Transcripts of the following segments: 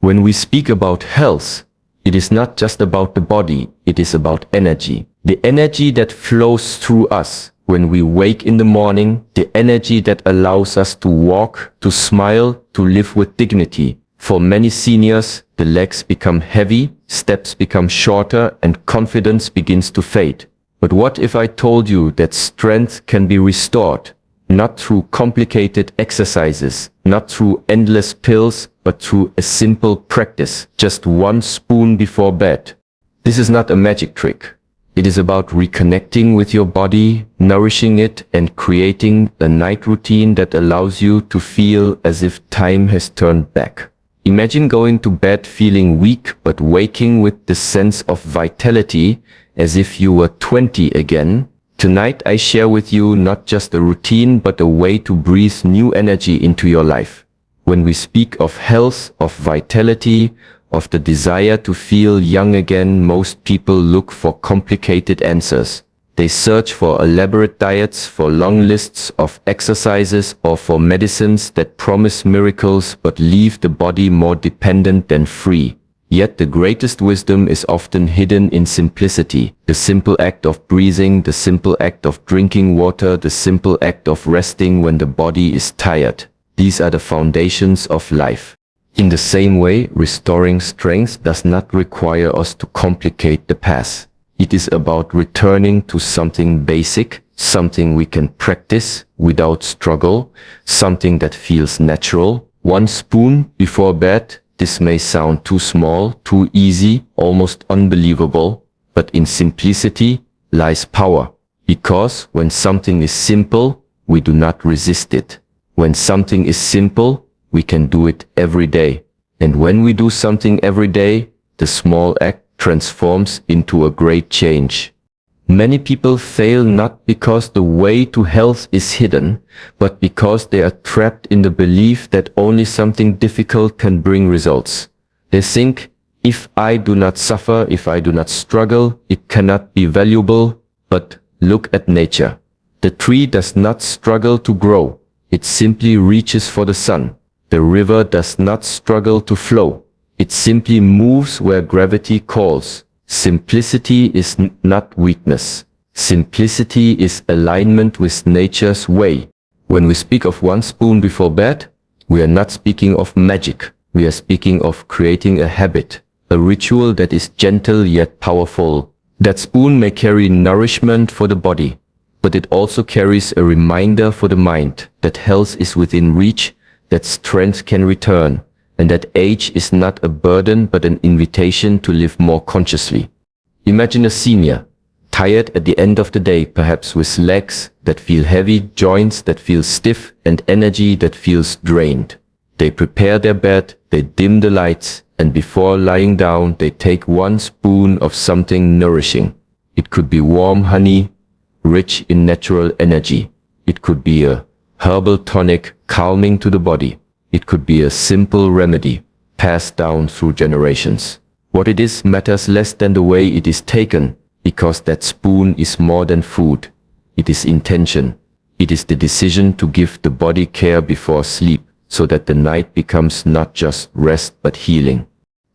When we speak about health, it is not just about the body, it is about energy. The energy that flows through us when we wake in the morning, the energy that allows us to walk, to smile, to live with dignity. For many seniors, the legs become heavy, steps become shorter, and confidence begins to fade. But what if I told you that strength can be restored? Not through complicated exercises, not through endless pills, but through a simple practice, just 1 spoon before bed. This is not a magic trick. It is about reconnecting with your body, nourishing it, and creating a night routine that allows you to feel as if time has turned back. Imagine going to bed feeling weak but waking with the sense of vitality as if you were 20 again. Tonight I share with you not just a routine but a way to breathe new energy into your life. When we speak of health, of vitality, of the desire to feel young again, most people look for complicated answers. They search for elaborate diets, for long lists of exercises, or for medicines that promise miracles but leave the body more dependent than free. Yet the greatest wisdom is often hidden in simplicity. The simple act of breathing, the simple act of drinking water, the simple act of resting when the body is tired. These are the foundations of life. In the same way, restoring strength does not require us to complicate the past. It is about returning to something basic, something we can practice without struggle, something that feels natural. 1 spoon before bed. This may sound too small, too easy, almost unbelievable, but in simplicity lies power. Because when something is simple, we do not resist it. When something is simple, we can do it every day. And when we do something every day, the small act transforms into a great change. Many people fail not because the way to health is hidden, but because they are trapped in the belief that only something difficult can bring results. They think, if I do not suffer, if I do not struggle, it cannot be valuable. But look at nature. The tree does not struggle to grow. It simply reaches for the sun. The river does not struggle to flow. It simply moves where gravity calls. Simplicity is not weakness. Simplicity is alignment with nature's way. When we speak of 1 spoon before bed, we are not speaking of magic. We are speaking of creating a habit, a ritual that is gentle yet powerful. That spoon may carry nourishment for the body, but it also carries a reminder for the mind that health is within reach, that strength can return, and that age is not a burden but an invitation to live more consciously. Imagine a senior, tired at the end of the day, perhaps with legs that feel heavy, joints that feel stiff, and energy that feels drained. They prepare their bed, they dim the lights, and before lying down, they take 1 spoon of something nourishing. It could be warm honey, rich in natural energy. It could be a herbal tonic, calming to the body. It could be a simple remedy, passed down through generations. What it is matters less than the way it is taken, because that spoon is more than food. It is intention. It is the decision to give the body care before sleep, so that the night becomes not just rest but healing.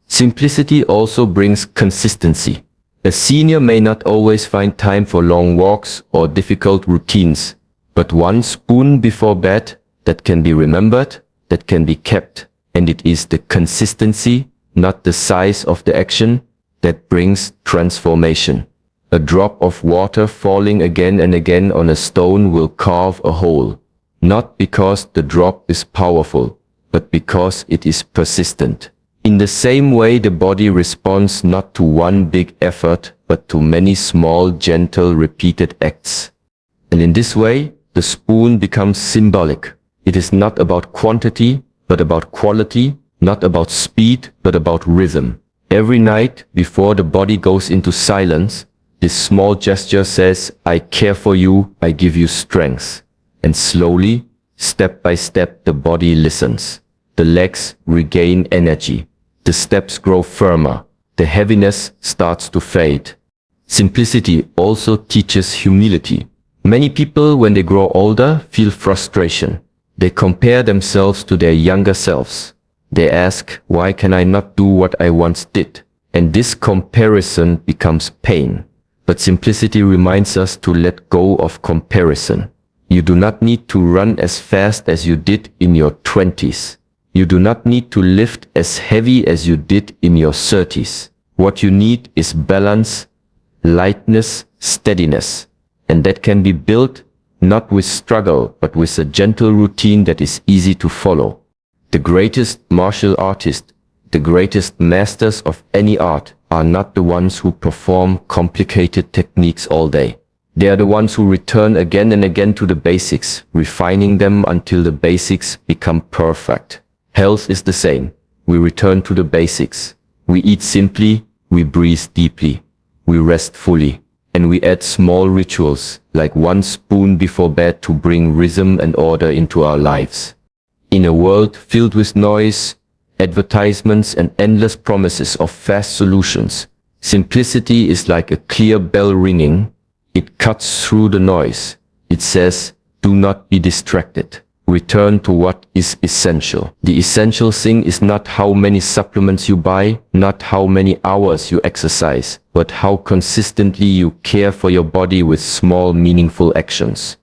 Simplicity also brings consistency. A senior may not always find time for long walks or difficult routines, but 1 spoon before bed that can be remembered, that can be kept, and it is the consistency, not the size of the action, that brings transformation. A drop of water falling again and again on a stone will carve a hole, not because the drop is powerful, but because it is persistent. In the same way, the body responds not to 1 big effort, but to many small, gentle, repeated acts. And in this way, the spoon becomes symbolic. It is not about quantity, but about quality, not about speed, but about rhythm. Every night, before the body goes into silence, this small gesture says, I care for you, I give you strength. And slowly, step by step, the body listens. The legs regain energy. The steps grow firmer. The heaviness starts to fade. Simplicity also teaches humility. Many people, when they grow older, feel frustration. They compare themselves to their younger selves. They ask, why can I not do what I once did? And this comparison becomes pain. But simplicity reminds us to let go of comparison. You do not need to run as fast as you did in your 20s. You do not need to lift as heavy as you did in your 30s. What you need is balance, lightness, steadiness. And that can be built not with struggle, but with a gentle routine that is easy to follow. The greatest martial artists, the greatest masters of any art, are not the ones who perform complicated techniques all day. They are the ones who return again and again to the basics, refining them until the basics become perfect. Health is the same. We return to the basics. We eat simply, we breathe deeply, we rest fully, and we add small rituals, like 1 spoon before bed, to bring rhythm and order into our lives. In a world filled with noise, advertisements, and endless promises of fast solutions, simplicity is like a clear bell ringing. It cuts through the noise. It says, do not be distracted. Return to what is essential. The essential thing is not how many supplements you buy, not how many hours you exercise, but how consistently you care for your body with small, meaningful actions.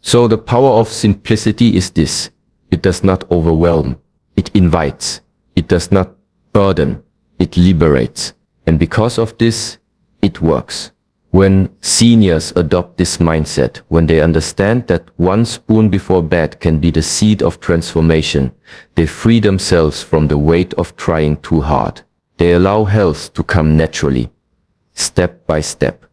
So the power of simplicity is this. It does not overwhelm. It invites. It does not burden. It liberates. And because of this, it works. When seniors adopt this mindset, when they understand that 1 spoon before bed can be the seed of transformation, they free themselves from the weight of trying too hard. They allow health to come naturally, step by step.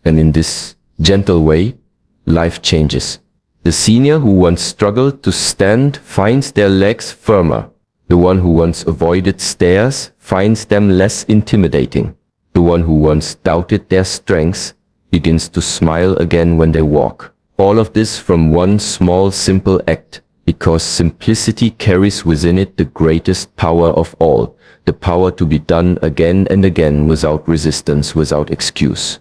And in this gentle way, life changes. The senior who once struggled to stand finds their legs firmer. The one who once avoided stairs finds them less intimidating. The one who once doubted their strengths begins to smile again when they walk. All of this from one small, simple act, because simplicity carries within it the greatest power of all, the power to be done again and again without resistance, without excuse.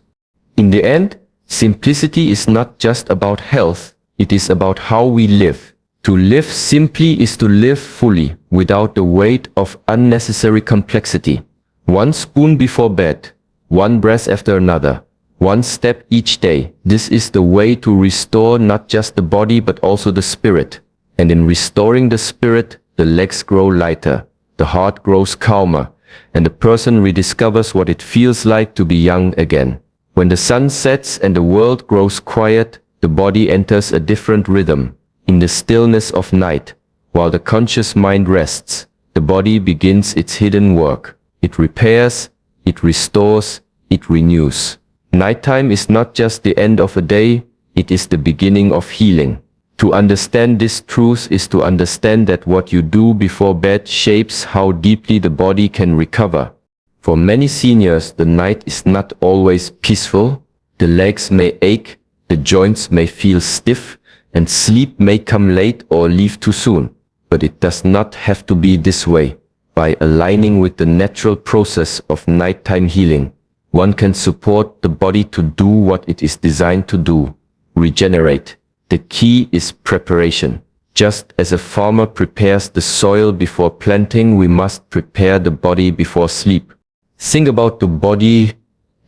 In the end, simplicity is not just about health, it is about how we live. To live simply is to live fully, without the weight of unnecessary complexity. 1 spoon before bed, 1 breath after another, 1 step each day. This is the way to restore not just the body but also the spirit. And in restoring the spirit, the legs grow lighter, the heart grows calmer, and the person rediscovers what it feels like to be young again. When the sun sets and the world grows quiet, the body enters a different rhythm. In the stillness of night, while the conscious mind rests, the body begins its hidden work. It repairs, it restores, it renews. Nighttime is not just the end of a day, it is the beginning of healing. To understand this truth is to understand that what you do before bed shapes how deeply the body can recover. For many seniors, the night is not always peaceful. The legs may ache, the joints may feel stiff, and sleep may come late or leave too soon. But it does not have to be this way. By aligning with the natural process of nighttime healing, one can support the body to do what it is designed to do, regenerate. The key is preparation. Just as a farmer prepares the soil before planting, we must prepare the body before sleep. Think about the body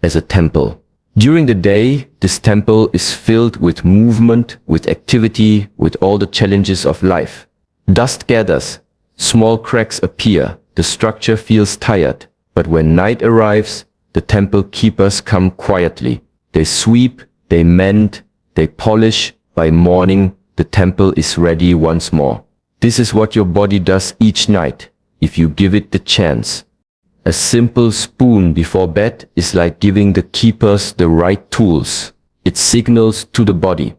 as a temple. During the day, this temple is filled with movement, with activity, with all the challenges of life. Dust gathers. Small cracks appear, the structure feels tired, but when night arrives, the temple keepers come quietly. They sweep, they mend, they polish. By morning, the temple is ready once more. This is what your body does each night, if you give it the chance. A simple spoon before bed is like giving the keepers the right tools. It signals to the body.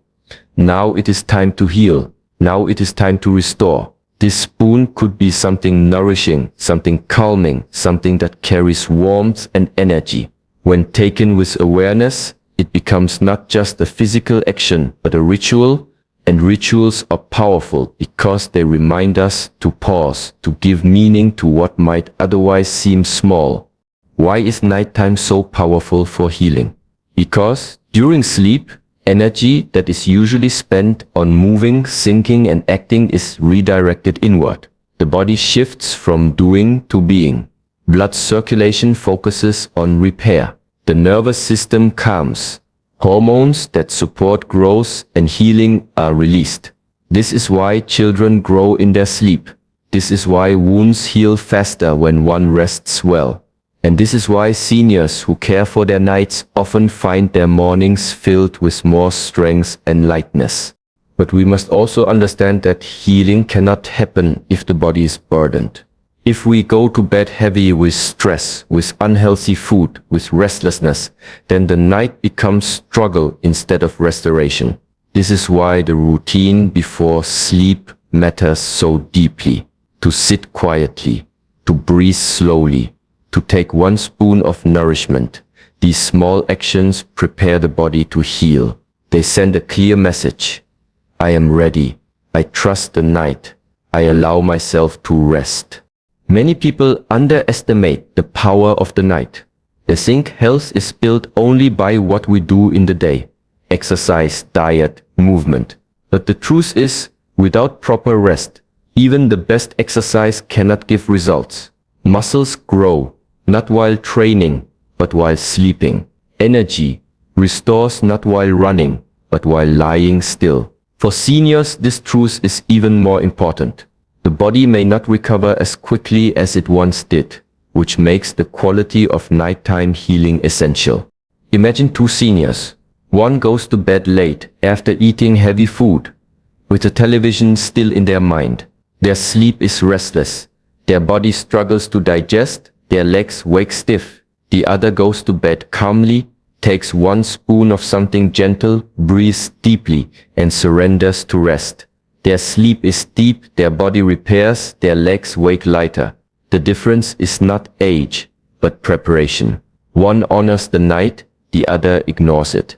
Now it is time to heal. Now it is time to restore. This spoon could be something nourishing, something calming, something that carries warmth and energy. When taken with awareness, it becomes not just a physical action, but a ritual, and rituals are powerful because they remind us to pause, to give meaning to what might otherwise seem small. Why is nighttime so powerful for healing? Because during sleep, energy that is usually spent on moving, thinking, and acting is redirected inward. The body shifts from doing to being. Blood circulation focuses on repair. The nervous system calms. Hormones that support growth and healing are released. This is why children grow in their sleep. This is why wounds heal faster when one rests well. And this is why seniors who care for their nights often find their mornings filled with more strength and lightness. But we must also understand that healing cannot happen if the body is burdened. If we go to bed heavy with stress, with unhealthy food, with restlessness, then the night becomes struggle instead of restoration. This is why the routine before sleep matters so deeply. To sit quietly, to breathe slowly, to take 1 spoon of nourishment. These small actions prepare the body to heal. They send a clear message. I am ready. I trust the night. I allow myself to rest. Many people underestimate the power of the night. They think health is built only by what we do in the day. Exercise, diet, movement. But the truth is, without proper rest, even the best exercise cannot give results. Muscles grow, not while training, but while sleeping. Energy restores not while running, but while lying still. For seniors, this truth is even more important. The body may not recover as quickly as it once did, which makes the quality of nighttime healing essential. Imagine 2 seniors. One goes to bed late after eating heavy food, with the television still in their mind. Their sleep is restless. Their body struggles to digest. Their legs wake stiff. The other goes to bed calmly, takes 1 spoon of something gentle, breathes deeply, and surrenders to rest. Their sleep is deep, their body repairs, their legs wake lighter. The difference is not age, but preparation. One honors the night, the other ignores it.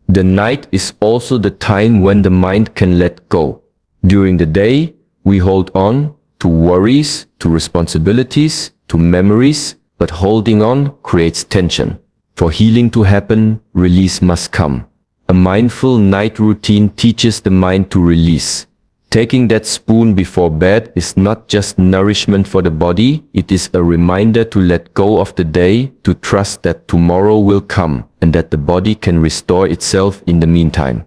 The night is also the time when the mind can let go. During the day, we hold on to worries, to responsibilities, to memories, but holding on creates tension. For healing to happen, release must come. A mindful night routine teaches the mind to release. Taking that spoon before bed is not just nourishment for the body, it is a reminder to let go of the day, to trust that tomorrow will come, and that the body can restore itself in the meantime.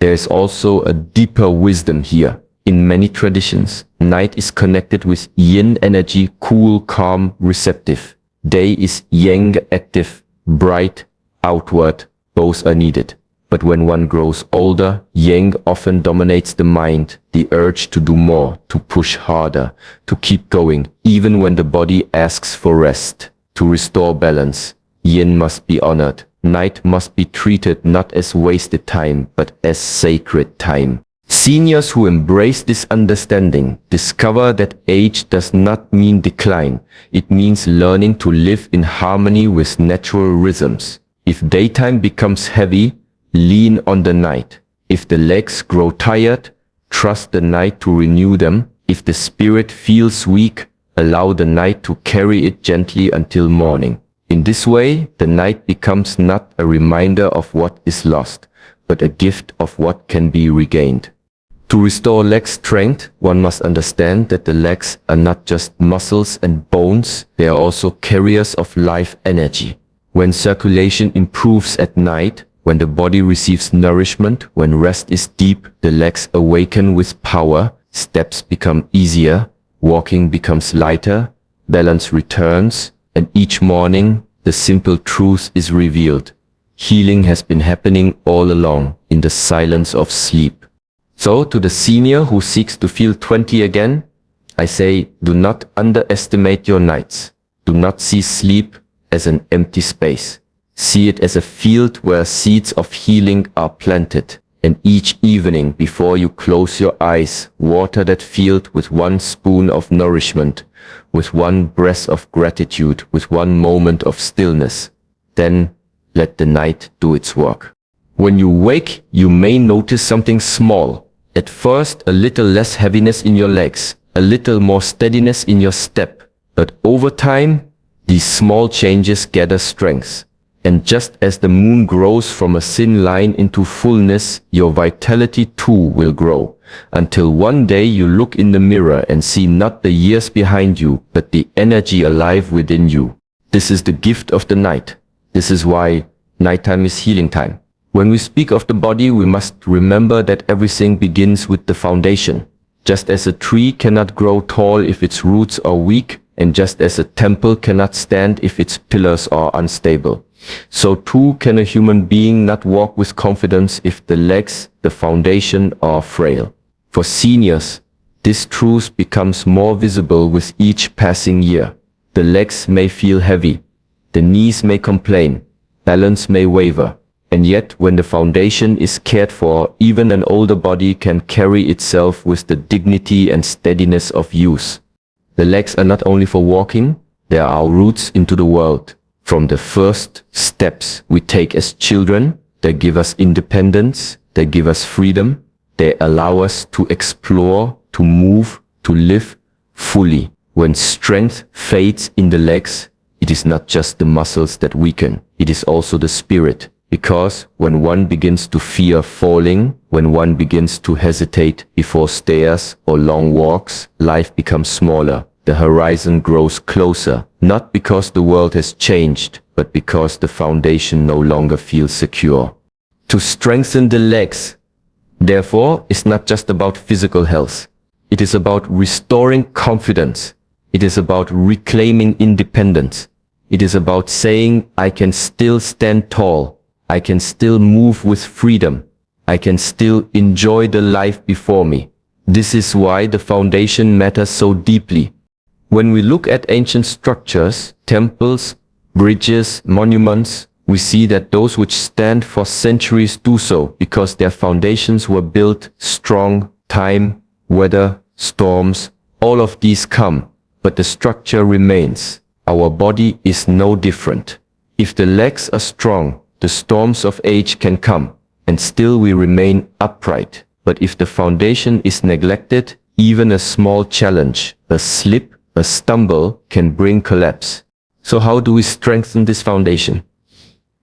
There is also a deeper wisdom here. In many traditions, night is connected with yin energy, cool, calm, receptive. Day is yang, active, bright, outward. Both are needed. But when one grows older, yang often dominates the mind, the urge to do more, to push harder, to keep going, even when the body asks for rest. To restore balance, yin must be honored. Night must be treated not as wasted time, but as sacred time. Seniors who embrace this understanding discover that age does not mean decline. It means learning to live in harmony with natural rhythms. If daytime becomes heavy, lean on the night. If the legs grow tired, trust the night to renew them. If the spirit feels weak, allow the night to carry it gently until morning. In this way, the night becomes not a reminder of what is lost, but a gift of what can be regained. To restore leg strength, one must understand that the legs are not just muscles and bones, they are also carriers of life energy. When circulation improves at night, when the body receives nourishment, when rest is deep, the legs awaken with power, steps become easier, walking becomes lighter, balance returns, and each morning the simple truth is revealed. Healing has been happening all along in the silence of sleep. So to the senior who seeks to feel 20 again, I say, do not underestimate your nights. Do not see sleep as an empty space. See it as a field where seeds of healing are planted. And each evening before you close your eyes, water that field with 1 spoon of nourishment, with 1 breath of gratitude, with 1 moment of stillness. Then let the night do its work. When you wake, you may notice something small. At first, a little less heaviness in your legs, a little more steadiness in your step. But over time, these small changes gather strength. And just as the moon grows from a thin line into fullness, your vitality too will grow. until one day you look in the mirror and see not the years behind you, but the energy alive within you. This is the gift of the night. This is why nighttime is healing time. When we speak of the body, we must remember that everything begins with the foundation. Just as a tree cannot grow tall if its roots are weak, and just as a temple cannot stand if its pillars are unstable, so too can a human being not walk with confidence if the legs, the foundation, are frail. For seniors, this truth becomes more visible with each passing year. The legs may feel heavy, the knees may complain, balance may waver, and yet when the foundation is cared for, even an older body can carry itself with the dignity and steadiness of youth. The legs are not only for walking, they are our roots into the world. From the first steps we take as children, they give us independence, they give us freedom, they allow us to explore, to move, to live fully. When strength fades in the legs, it is not just the muscles that weaken, it is also the spirit. Because when one begins to fear falling, when one begins to hesitate before stairs or long walks, life becomes smaller. The horizon grows closer, not because the world has changed, but because the foundation no longer feels secure. To strengthen the legs, therefore, is not just about physical health. It is about restoring confidence. It is about reclaiming independence. It is about saying, I can still stand tall. I can still move with freedom. I can still enjoy the life before me. This is why the foundation matters so deeply. When we look at ancient structures, temples, bridges, monuments, we see that those which stand for centuries do so because their foundations were built strong. Time, weather, storms, all of these come, but the structure remains. Our body is no different. If the legs are strong, the storms of age can come, and still we remain upright. But if the foundation is neglected, even a small challenge, a slip, a stumble can bring collapse. So how do we strengthen this foundation?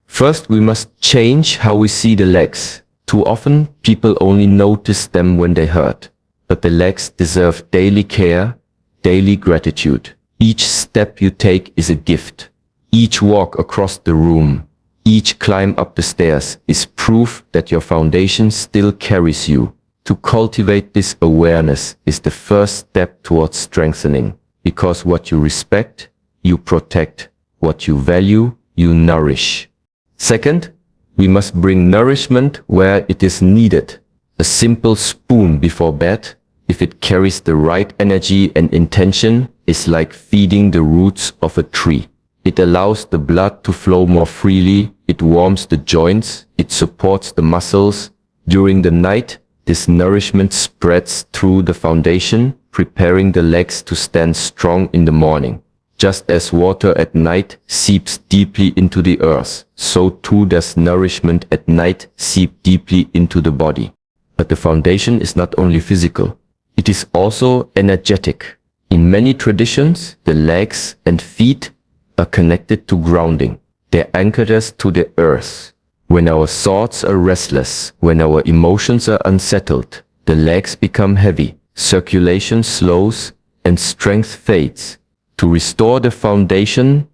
First, we must change how we see the legs. Too often, people only notice them when they hurt. But the legs deserve daily care, daily gratitude. Each step you take is a gift. Each walk across the room, each climb up the stairs is proof that your foundation still carries you. To cultivate this awareness is the first step towards strengthening, because what you respect, you protect. What you value, you nourish. Second, we must bring nourishment where it is needed. A simple spoon before bed, if it carries the right energy and intention, is like feeding the roots of a tree. It allows the blood to flow more freely, it warms the joints, it supports the muscles. During the night, this nourishment spreads through the foundation, preparing the legs to stand strong in the morning. Just as water at night seeps deeply into the earth, so too does nourishment at night seep deeply into the body. But the foundation is not only physical, it is also energetic. In many traditions, the legs and feet are connected to grounding. They anchor us to the earth. When our thoughts are restless, when our emotions are unsettled, the legs become heavy, circulation slows, and strength fades. To restore the foundation,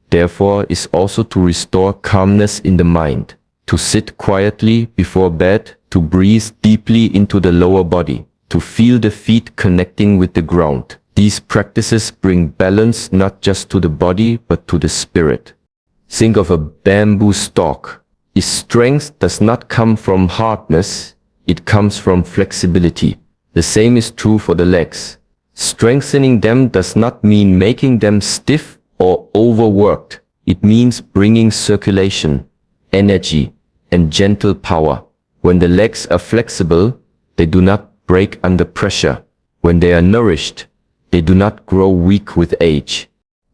therefore, is also to restore calmness in the mind, to sit quietly before bed, to breathe deeply into the lower body, to feel the feet connecting with the ground. These practices bring balance not just to the body, but to the spirit. Think of a bamboo stalk. Its strength does not come from hardness, it comes from flexibility. The same is true for the legs. Strengthening them does not mean making them stiff or overworked. It means bringing circulation, energy, and gentle power. When the legs are flexible, they do not break under pressure. When they are nourished, they do not grow weak with age.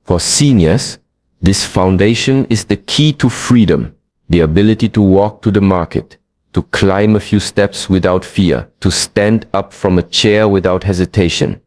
For seniors, this foundation is the key to freedom, the ability to walk to the market, to climb a few steps without fear, to stand up from a chair without hesitation.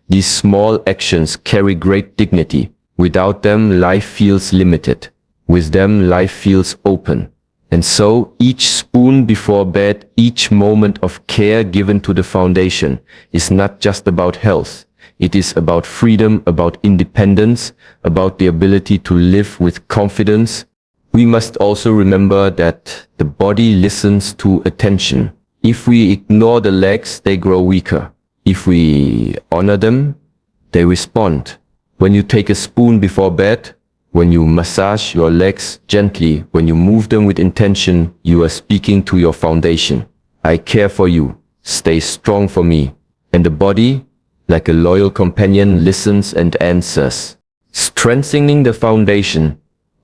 These small actions carry great dignity. Without them, life feels limited. With them, life feels open. And so each spoon before bed, each moment of care given to the foundation is not just about health. It is about freedom, about independence, about the ability to live with confidence. We must also remember that the body listens to attention. If we ignore the legs, they grow weaker. If we honor them, they respond. When you take a spoon before bed, when you massage your legs gently, when you move them with intention, you are speaking to your foundation. I care for you. Stay strong for me. And the body, like a loyal companion, listens and answers. Strengthening the foundation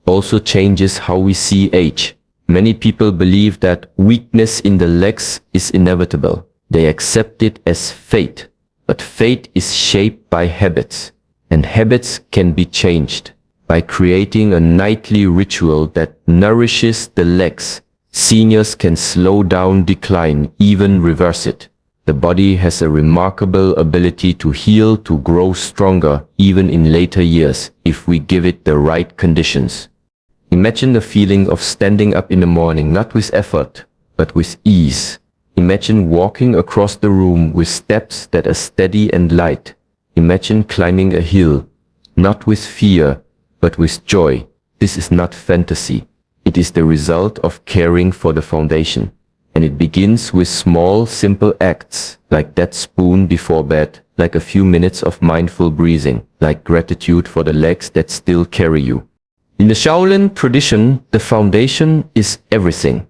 also changes how we see age. Many people believe that weakness in the legs is inevitable. They accept it as fate. But fate is shaped by habits, and habits can be changed. By creating a nightly ritual that nourishes the legs, seniors can slow down decline, even reverse it. The body has a remarkable ability to heal, to grow stronger, even in later years, if we give it the right conditions. Imagine the feeling of standing up in the morning, not with effort, but with ease. Imagine walking across the room with steps that are steady and light. Imagine climbing a hill, not with fear, but with joy. This is not fantasy. It is the result of caring for the foundation. And it begins with small, simple acts, like that spoon before bed, like a few minutes of mindful breathing, like gratitude for the legs that still carry you. In the Shaolin tradition, the foundation is everything.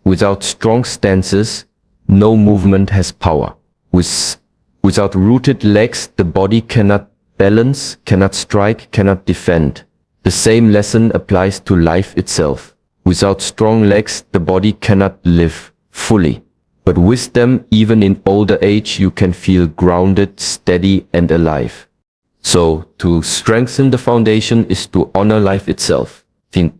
Without strong stances, no movement has power. Without rooted legs, the body cannot balance, cannot strike, cannot defend. The same lesson applies to life itself. Without strong legs, the body cannot live fully. But with them, even in older age, you can feel grounded, steady, and alive. So, to strengthen the foundation is to honor life itself.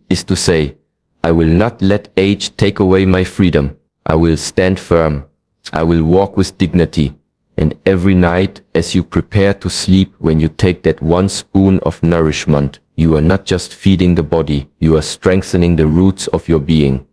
Is to say, I will not let age take away my freedom. I will stand firm. I will walk with dignity. And every night, as you prepare to sleep, when you take that one spoon of nourishment, you are not just feeding the body, you are strengthening the roots of your being.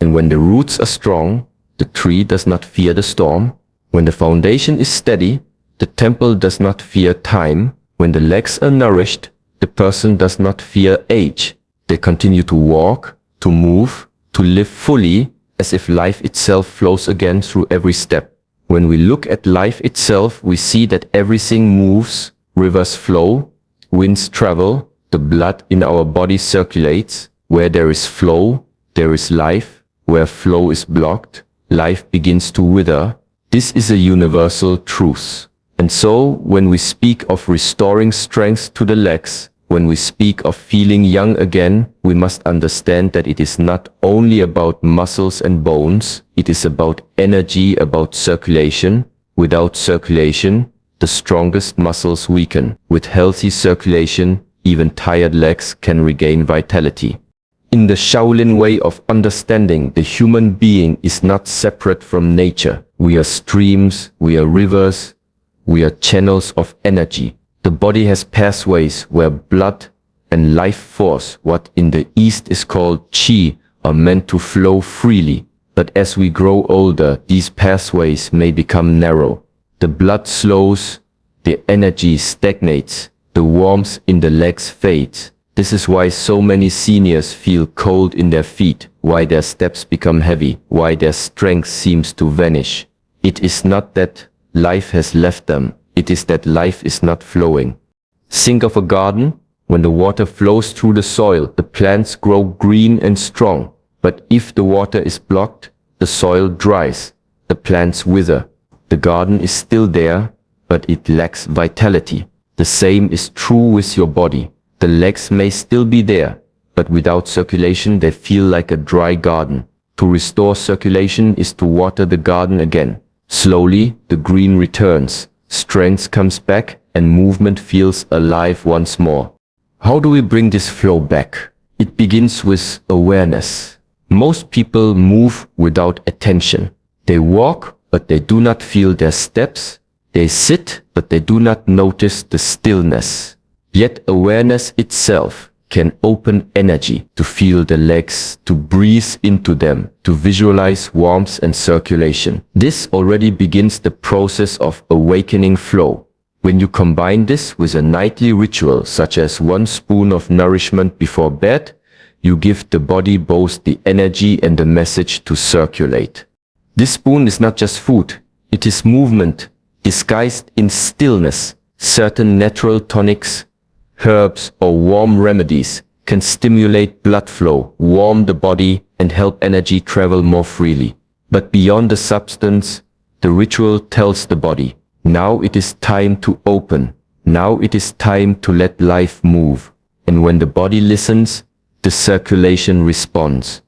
And when the roots are strong, the tree does not fear the storm. When the foundation is steady, the temple does not fear time. When the legs are nourished, the person does not fear age. They continue to walk, to move, to live fully, as if life itself flows again through every step. When we look at life itself, we see that everything moves, rivers flow, winds travel, the blood in our body circulates. Where there is flow, there is life. Where flow is blocked, life begins to wither. This is a universal truth. And so, when we speak of restoring strength to the legs, when we speak of feeling young again, we must understand that it is not only about muscles and bones, it is about energy, about circulation. Without circulation, the strongest muscles weaken. With healthy circulation, even tired legs can regain vitality. In the Shaolin way of understanding, the human being is not separate from nature. We are streams, we are rivers, we are channels of energy. The body has pathways where blood and life force, what in the East is called Qi, are meant to flow freely. But as we grow older, these pathways may become narrow. The blood slows, the energy stagnates, the warmth in the legs fades. This is why so many seniors feel cold in their feet, why their steps become heavy, why their strength seems to vanish. It is not that life has left them. It is that life is not flowing. Think of a garden. When the water flows through the soil, the plants grow green and strong. But if the water is blocked, the soil dries, the plants wither. The garden is still there, but it lacks vitality. The same is true with your body. The legs may still be there, but without circulation they feel like a dry garden. To restore circulation is to water the garden again. Slowly, the green returns. Strength comes back and movement feels alive once more. How do we bring this flow back? It begins with awareness. Most people move without attention. They walk, but they do not feel their steps. They sit, but they do not notice the stillness. Yet awareness itself can open energy, to feel the legs, to breathe into them, to visualize warmth and circulation. This already begins the process of awakening flow. When you combine this with a nightly ritual, such as 1 spoon of nourishment before bed, you give the body both the energy and the message to circulate. This spoon is not just food, it is movement, disguised in stillness. Certain natural tonics, herbs, or warm remedies can stimulate blood flow, warm the body, and help energy travel more freely. But beyond the substance, the ritual tells the body, now it is time to open. Now it is time to let life move. And when the body listens, the circulation responds.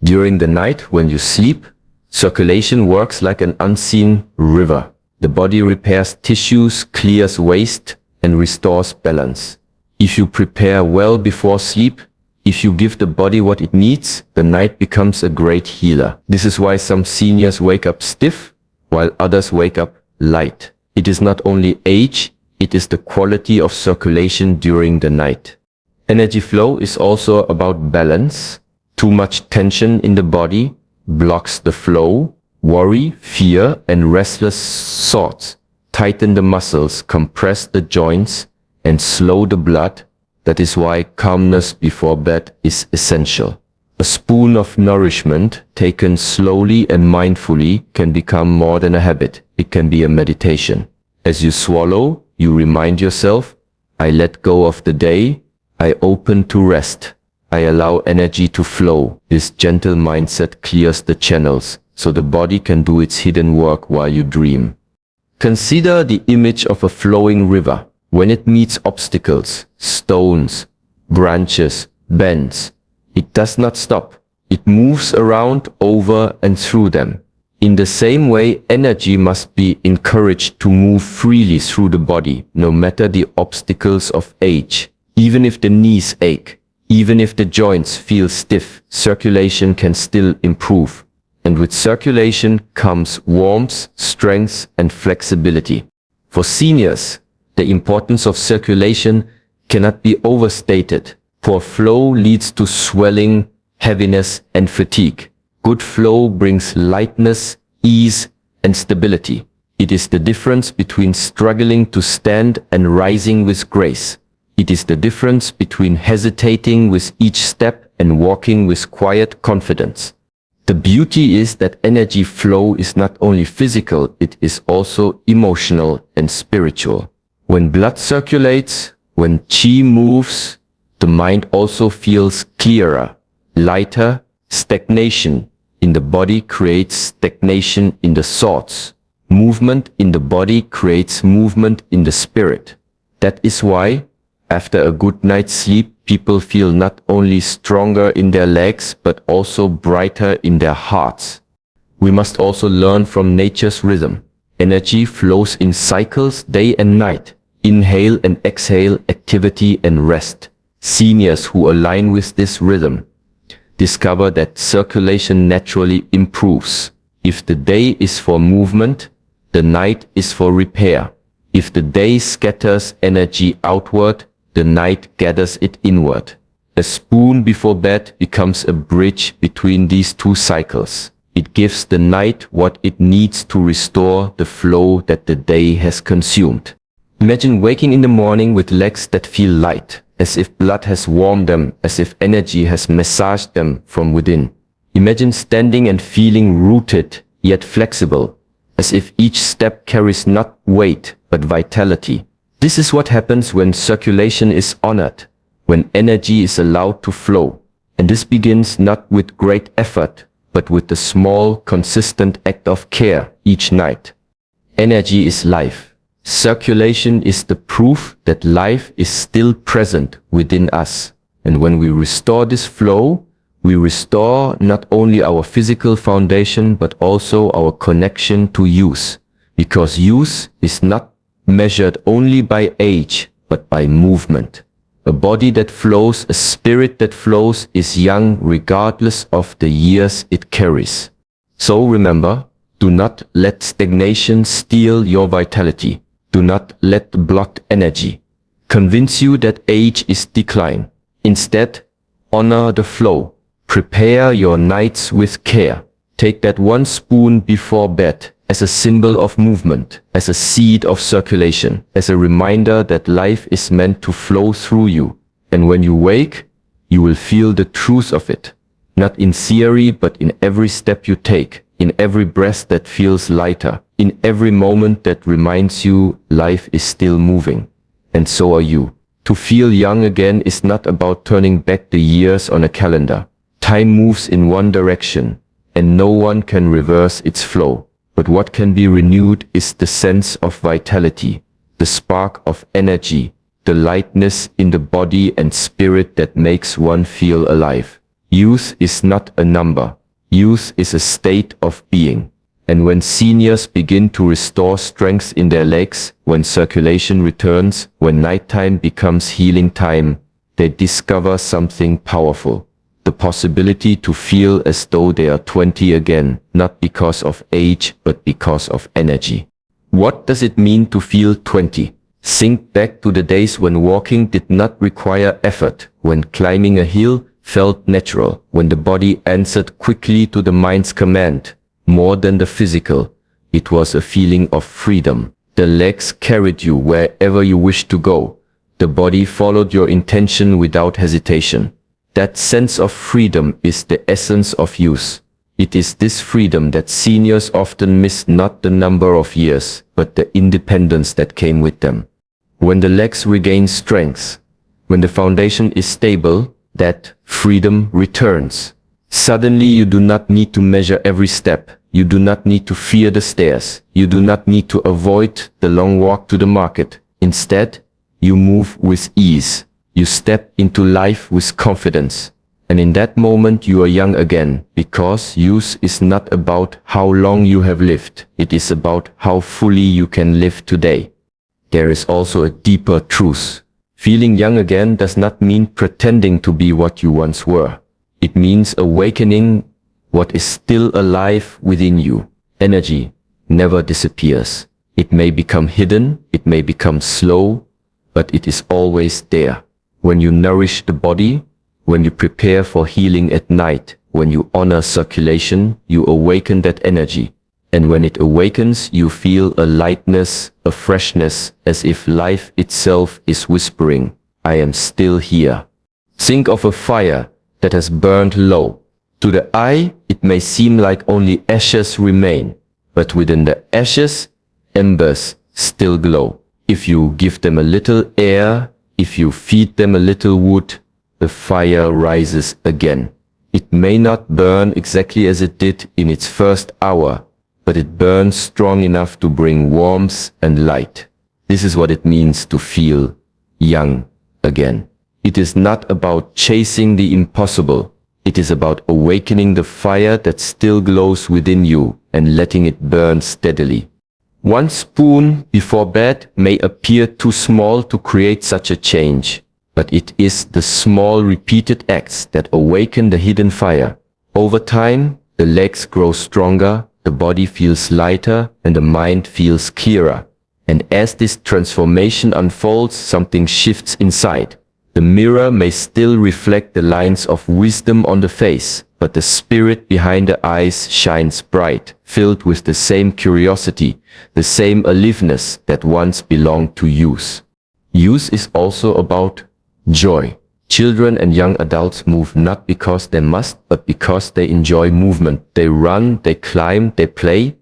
During the night, when you sleep, circulation works like an unseen river. The body repairs tissues, clears waste, and restores balance. If you prepare well before sleep, if you give the body what it needs, the night becomes a great healer. This is why some seniors wake up stiff, while others wake up light. It is not only age, it is the quality of circulation during the night. Energy flow is also about balance. Too much tension in the body blocks the flow. Worry, fear, and restless thoughts tighten the muscles, compress the joints, and slow the blood. That is why calmness before bed is essential. A spoon of nourishment taken slowly and mindfully can become more than a habit. It can be a meditation. As you swallow, you remind yourself, I let go of the day, I open to rest, I allow energy to flow. This gentle mindset clears the channels, so the body can do its hidden work while you dream. Consider the image of a flowing river. When it meets obstacles, stones, branches, bends, it does not stop. It moves around, over, and through them. In the same way, energy must be encouraged to move freely through the body, no matter the obstacles of age. Even if the knees ache, even if the joints feel stiff, circulation can still improve. And with circulation comes warmth, strength, and flexibility. For seniors, the importance of circulation cannot be overstated. Poor flow leads to swelling, heaviness, and fatigue. Good flow brings lightness, ease, and stability. It is the difference between struggling to stand and rising with grace. It is the difference between hesitating with each step and walking with quiet confidence. The beauty is that energy flow is not only physical, it is also emotional and spiritual. When blood circulates, when qi moves, the mind also feels clearer, lighter. Stagnation in the body creates stagnation in the thoughts. Movement in the body creates movement in the spirit. That is why, after a good night's sleep, people feel not only stronger in their legs, but also brighter in their hearts. We must also learn from nature's rhythm. Energy flows in cycles, day and night. Inhale and exhale, activity and rest. Seniors who align with this rhythm discover that circulation naturally improves. If the day is for movement, the night is for repair. If the day scatters energy outward, the night gathers it inward. A spoon before bed becomes a bridge between these two cycles. It gives the night what it needs to restore the flow that the day has consumed. Imagine waking in the morning with legs that feel light, as if blood has warmed them, as if energy has massaged them from within. Imagine standing and feeling rooted, yet flexible, as if each step carries not weight, but vitality. This is what happens when circulation is honored, when energy is allowed to flow. And this begins not with great effort, but with the small, consistent act of care each night. Energy is life. Circulation is the proof that life is still present within us. And when we restore this flow, we restore not only our physical foundation, but also our connection to youth. Because youth is not measured only by age, but by movement. A body that flows, a spirit that flows, is young regardless of the years it carries. So remember, do not let stagnation steal your vitality. Do not let blocked energy convince you that age is decline. Instead, honor the flow. Prepare your nights with care. Take that one spoon before bed as a symbol of movement, as a seed of circulation, as a reminder that life is meant to flow through you. And when you wake, you will feel the truth of it. Not in theory, but in every step you take, in every breath that feels lighter, in every moment that reminds you life is still moving. And so are you. To feel young again is not about turning back the years on a calendar. Time moves in one direction, and no one can reverse its flow. But what can be renewed is the sense of vitality, the spark of energy, the lightness in the body and spirit that makes one feel alive. Youth is not a number. Youth is a state of being. And when seniors begin to restore strength in their legs, when circulation returns, when nighttime becomes healing time, they discover something powerful. The possibility to feel as though they are 20 again, not because of age, but because of energy. What does it mean to feel 20? Think back to the days when walking did not require effort, when climbing a hill felt natural, when the body answered quickly to the mind's command. More than the physical, it was a feeling of freedom. The legs carried you wherever you wished to go. The body followed your intention without hesitation. That sense of freedom is the essence of youth. It is this freedom that seniors often miss, not the number of years, but the independence that came with them. When the legs regain strength, when the foundation is stable, that freedom returns. Suddenly you do not need to measure every step. You do not need to fear the stairs. You do not need to avoid the long walk to the market. Instead, you move with ease. You step into life with confidence. And in that moment you are young again, because youth is not about how long you have lived. It is about how fully you can live today. There is also a deeper truth. Feeling young again does not mean pretending to be what you once were. It means awakening what is still alive within you. Energy never disappears. It may become hidden, it may become slow, but it is always there. When you nourish the body, when you prepare for healing at night, when you honor circulation, you awaken that energy. And when it awakens, you feel a lightness, a freshness, as if life itself is whispering, I am still here. Think of a fire that has burned low. To the eye, it may seem like only ashes remain, but within the ashes, embers still glow. If you give them a little air, if you feed them a little wood, the fire rises again. It may not burn exactly as it did in its first hour, but it burns strong enough to bring warmth and light. This is what it means to feel young again. It is not about chasing the impossible. It is about awakening the fire that still glows within you and letting it burn steadily. One spoon before bed may appear too small to create such a change, but it is the small repeated acts that awaken the hidden fire. Over time, the legs grow stronger, the body feels lighter, and the mind feels clearer. And as this transformation unfolds, something shifts inside. The mirror may still reflect the lines of wisdom on the face, but the spirit behind the eyes shines bright, filled with the same curiosity, the same aliveness that once belonged to youth. Youth is also about joy. Children and young adults move not because they must, but because they enjoy movement. They run, they climb, they play,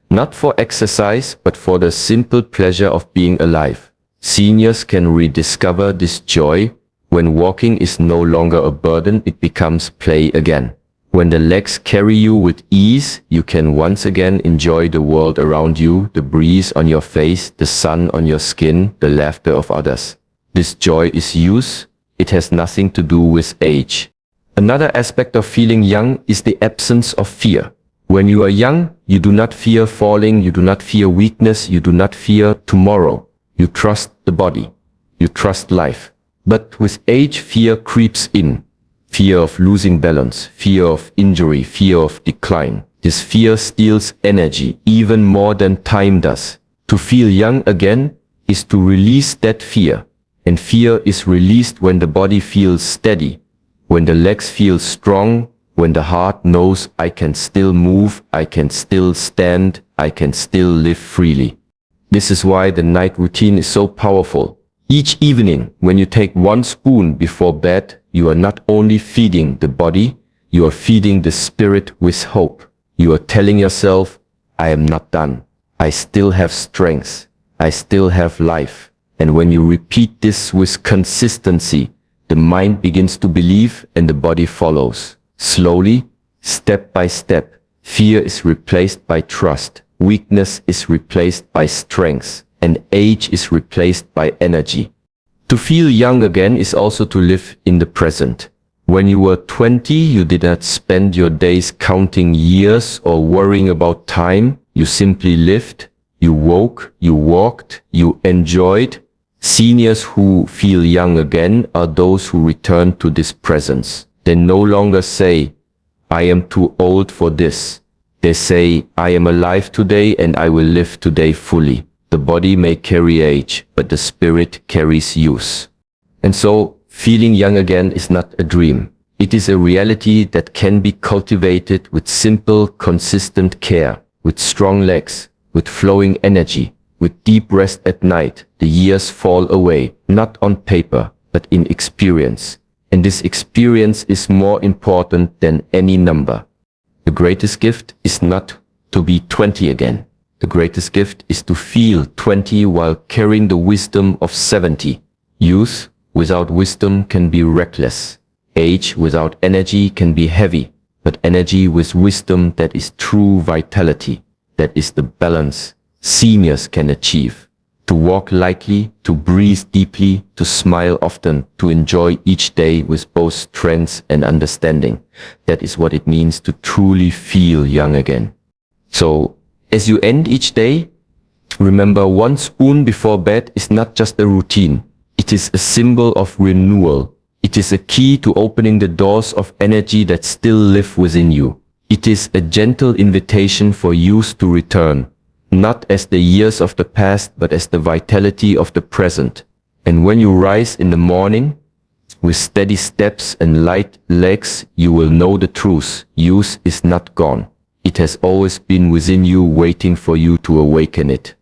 not for exercise, but for the simple pleasure of being alive. Seniors can rediscover this joy. When walking is no longer a burden, it becomes play again. When the legs carry you with ease, you can once again enjoy the world around you, the breeze on your face, the sun on your skin, the laughter of others. This joy is youth. It has nothing to do with age. Another aspect of feeling young is the absence of fear. When you are young, you do not fear falling, you do not fear weakness, you do not fear tomorrow. You trust the body. You trust life. But with age, fear creeps in. Fear of losing balance, fear of injury, fear of decline. This fear steals energy even more than time does. To feel young again is to release that fear. And fear is released when the body feels steady, when the legs feel strong, when the heart knows I can still move, I can still stand, I can still live freely. This is why the night routine is so powerful. Each evening, when you take 1 spoon before bed, you are not only feeding the body, you are feeding the spirit with hope. You are telling yourself, I am not done. I still have strength. I still have life. And when you repeat this with consistency, the mind begins to believe and the body follows. Slowly, step by step, fear is replaced by trust. Weakness is replaced by strength, and age is replaced by energy. To feel young again is also to live in the present. When you were 20, you did not spend your days counting years or worrying about time. You simply lived, you woke, you walked, you enjoyed. Seniors who feel young again are those who return to this presence. They no longer say, I am too old for this. They say, I am alive today and I will live today fully. The body may carry age, but the spirit carries youth. And so, feeling young again is not a dream. It is a reality that can be cultivated with simple, consistent care, with strong legs, with flowing energy, with deep rest at night. The years fall away, not on paper, but in experience. And this experience is more important than any number. The greatest gift is not to be 20 again. The greatest gift is to feel 20 while carrying the wisdom of 70. Youth without wisdom can be reckless. Age without energy can be heavy. But energy with wisdom, that is true vitality. That is the balance seniors can achieve. To walk lightly, to breathe deeply, to smile often, to enjoy each day with both strength and understanding. That is what it means to truly feel young again. So, as you end each day, remember 1 spoon before bed is not just a routine. It is a symbol of renewal. It is a key to opening the doors of energy that still live within you. It is a gentle invitation for youth to return. Not as the years of the past, but as the vitality of the present. And when you rise in the morning, with steady steps and light legs, you will know the truth. Youth is not gone. It has always been within you, waiting for you to awaken it.